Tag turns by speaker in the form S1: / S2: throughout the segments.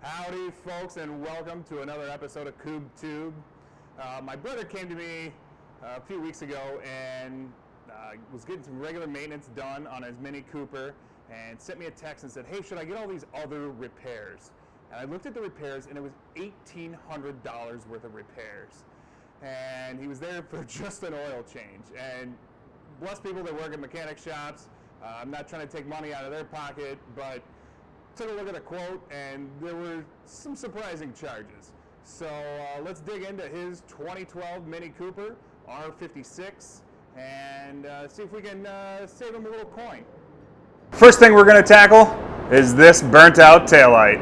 S1: Howdy folks, and welcome to another episode of Koob Tube. My brother came to me a few weeks ago and was getting some regular maintenance done on his Mini Cooper and sent me a text and said, hey, should I get all these other repairs? And I looked at the repairs and it was $1,800 worth of repairs. And he was there for just an oil change. And bless people that work at mechanic shops. I'm not trying to take money out of their pocket, but took a look at the quote and there were some surprising charges. So let's dig into his 2012 Mini Cooper R56 and see if we can save him a little coin. First thing we're going to tackle is this burnt out taillight.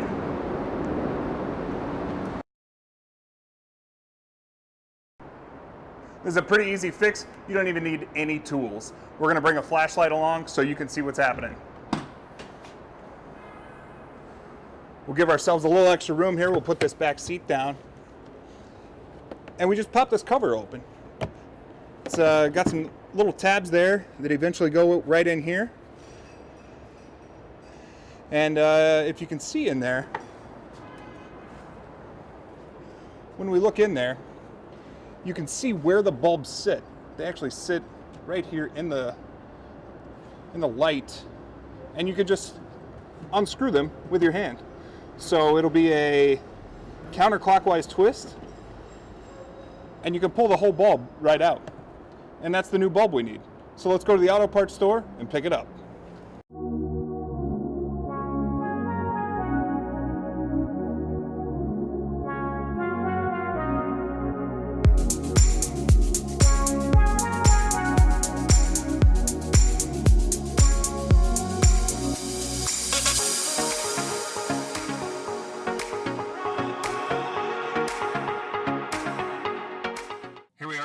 S1: This is a pretty easy fix. You don't even need any tools. We're going to bring a flashlight along so you can see what's happening. We'll give ourselves a little extra room here. We'll put this back seat down. And we just pop this cover open. It's got some little tabs there that eventually go right in here. And if you can see in there, when we look in there, you can see where the bulbs sit. They actually sit right here in the light. And you can just unscrew them with your hand. So it'll be a counterclockwise twist, and you can pull the whole bulb right out. And that's the new bulb we need. So let's go to the auto parts store and pick it up.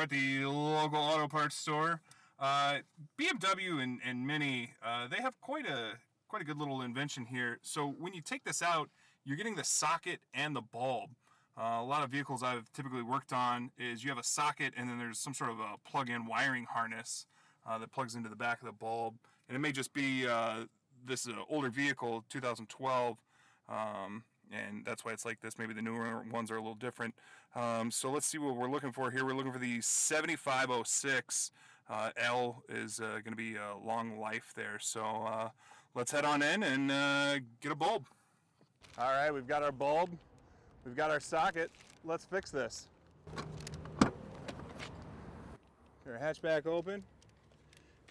S1: At the local auto parts store. BMW and Mini, they have quite a good little invention here. So when you take this out, you're getting the socket and the bulb. A lot of vehicles I've typically worked on is you have a socket and then there's some sort of a plug-in wiring harness that plugs into the back of the bulb. And it may just be this older vehicle, 2012, and that's why it's like this. Maybe the newer ones are a little different. So let's see what we're looking for here. We're looking for the 7506. L is going to be a long life there. So let's head on in and get a bulb. All right, we've got our bulb. We've got our socket. Let's fix this. Get our hatchback open.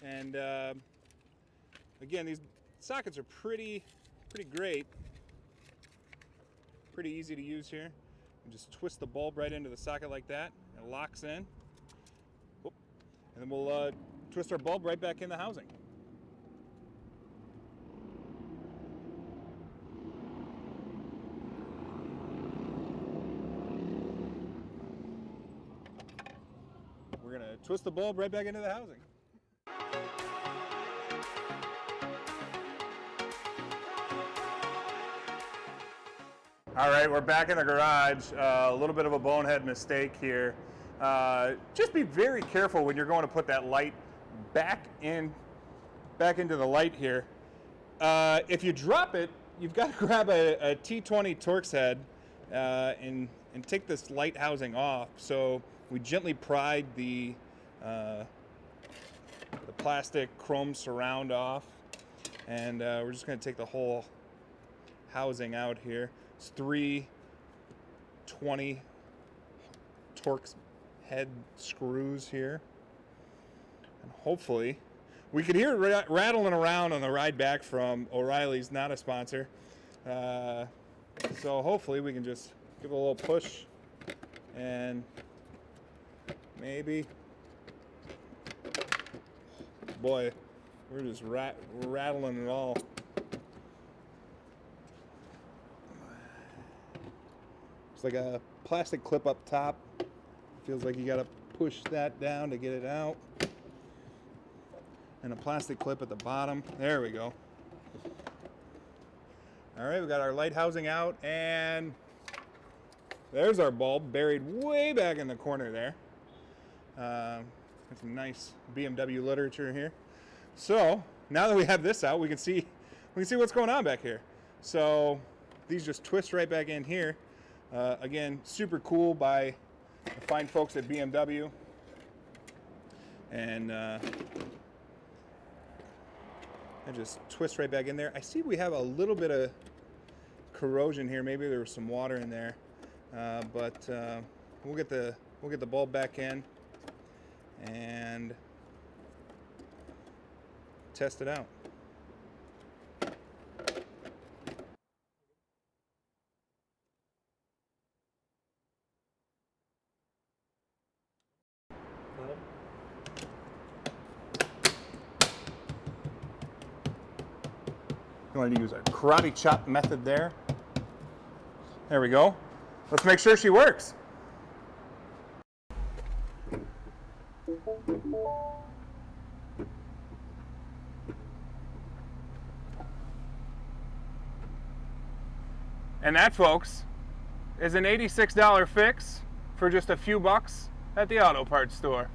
S1: And again, these sockets are pretty great. Pretty easy to use here. You just twist the bulb right into the socket like that. It locks in. Whoop. And then we'll twist our bulb right back in the housing. We're going to twist the bulb right back into the housing. All right, we're back in the garage. A little bit of a bonehead mistake here. Just be very careful when you're going to put that light back into the light here. If you drop it, you've got to grab a T20 Torx head and take this light housing off. So we gently pried the plastic chrome surround off, and we're just going to take the whole housing out here. It's 3 20 Torx head screws here. And hopefully, we could hear it rattling around on the ride back from O'Reilly's, not a sponsor. So hopefully we can just give it a little push and maybe, boy, we're just rattling it all. It's like a plastic clip up top. Feels like you gotta push that down to get it out. And a plastic clip at the bottom. There we go. All right, we got our light housing out, and there's our bulb buried way back in the corner there. Got some nice BMW literature here. So now that we have this out, we can see what's going on back here. So these just twist right back in here. Again, super cool by the fine folks at BMW. And I just twist right back in there. I see we have a little bit of corrosion here. Maybe there was some water in there, but we'll get the bulb back in and test it out. Going to use a karate chop method there. There we go. Let's make sure she works. And that, folks, is an $86 fix for just a few bucks at the auto parts store.